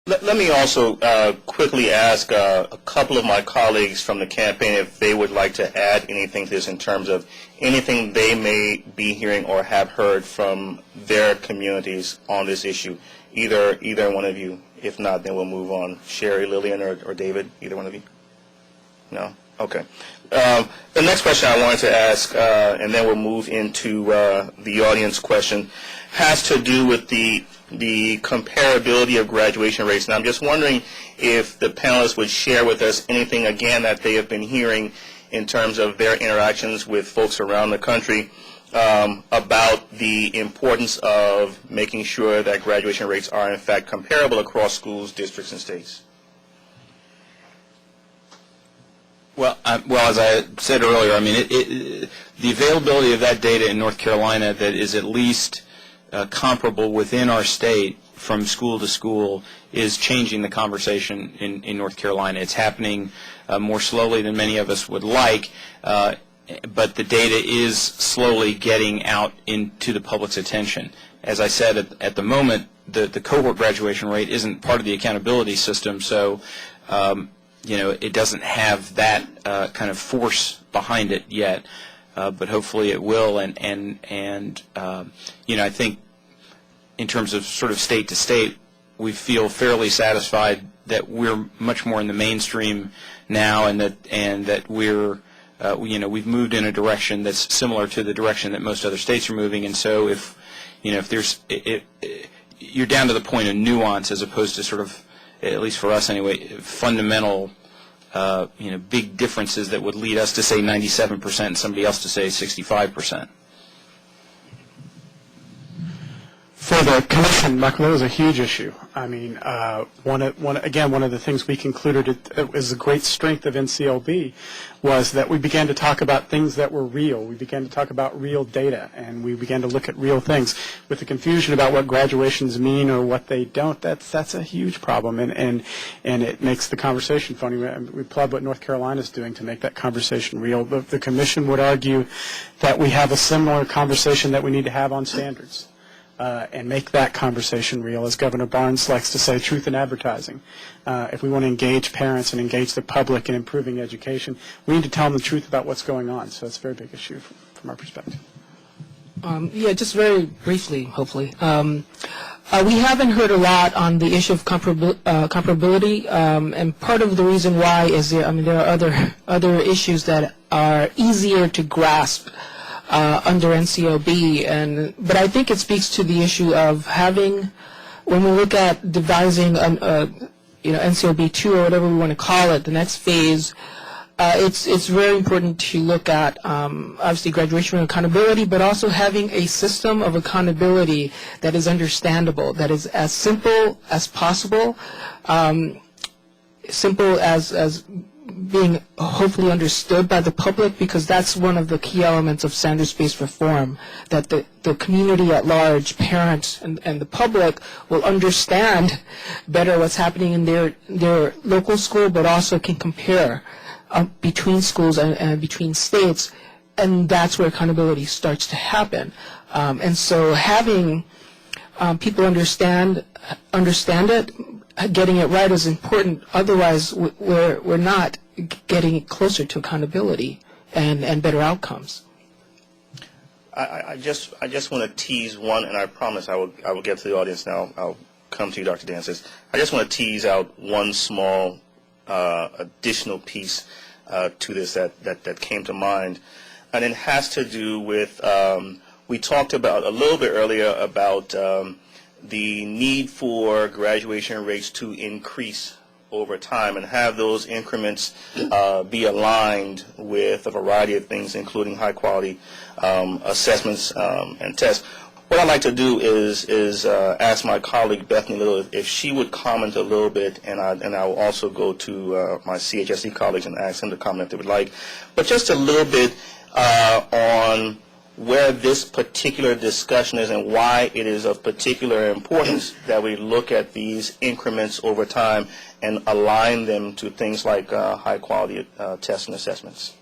Let me also quickly ask a couple of my colleagues from the campaign if they would like to add anything to this in terms of anything they may be hearing or have heard from their communities on this issue. Either one of you. If not, then we'll move on. Sherry, Lillian, or David, either one of you? No? Okay. The next question I wanted to ask, and then we'll move into the audience question, has to do with the comparability of graduation rates. And I'm just wondering if the panelists would share with us anything, again, that they have been hearing in terms of their interactions with folks around the country about the importance of making sure that graduation rates are, in fact, comparable across schools, districts, and states. Well, as I said earlier, I mean, the availability of that data in North Carolina that is at least comparable within our state from school to school is changing the conversation in North Carolina. It's happening more slowly than many of us would like, but the data is slowly getting out into the public's attention. As I said, at the moment, the cohort graduation rate isn't part of the accountability system, so it doesn't have that kind of force behind it yet, but hopefully it will. And I think in terms of sort of state to state, we feel fairly satisfied that we're much more in the mainstream now, and that we're we've moved in a direction that's similar to the direction that most other states are moving. And so if there's you're down to the point of nuance as opposed to sort of, at least for us anyway, fundamental big differences that would lead us to say 97% and somebody else to say 65%. For the commission, Michael, that was a huge issue. I mean, one of the things we concluded is a great strength of NCLB was that we began to talk about things that were real. We began to talk about real data, and we began to look at real things. With the confusion about what graduations mean or what they don't, that's a huge problem, and it makes the conversation funny. We applaud what North Carolina is doing to make that conversation real. The commission would argue that we have a similar conversation that we need to have on standards. And make that conversation real. As Governor Barnes likes to say, truth in advertising. If we want to engage parents and engage the public in improving education, we need to tell them the truth about what's going on. So it's a very big issue from our perspective. Just very briefly, hopefully. We haven't heard a lot on the issue of comparability, and part of the reason why is there are other issues that are easier to grasp under NCLB, but I think it speaks to the issue of having, when we look at devising NCLB 2 or whatever we want to call it, the next phase, it's very important to look at obviously graduation accountability, but also having a system of accountability that is understandable, that is as simple as possible, simple as being hopefully understood by the public, because that's one of the key elements of standards-based reform, that the community at large, parents and the public will understand better what's happening in their local school, but also can compare between schools and between states, and that's where accountability starts to happen. And so having people understand it, getting it right is important. Otherwise, we're not getting it closer to accountability and better outcomes. I just want to tease one, and I promise I will get to the audience now. I'll come to you, Dr. Dances. I just want to tease out one small additional piece to this that came to mind, and it has to do with we talked about a little bit earlier about the need for graduation rates to increase over time and have those increments be aligned with a variety of things, including high-quality assessments and tests. What I'd like to do is ask my colleague Bethany Little if she would comment a little bit, and I will also go to my CHSE colleagues and ask them to comment if they would like, but just a little bit on where this particular discussion is and why it is of particular importance that we look at these increments over time and align them to things like high-quality tests and assessments.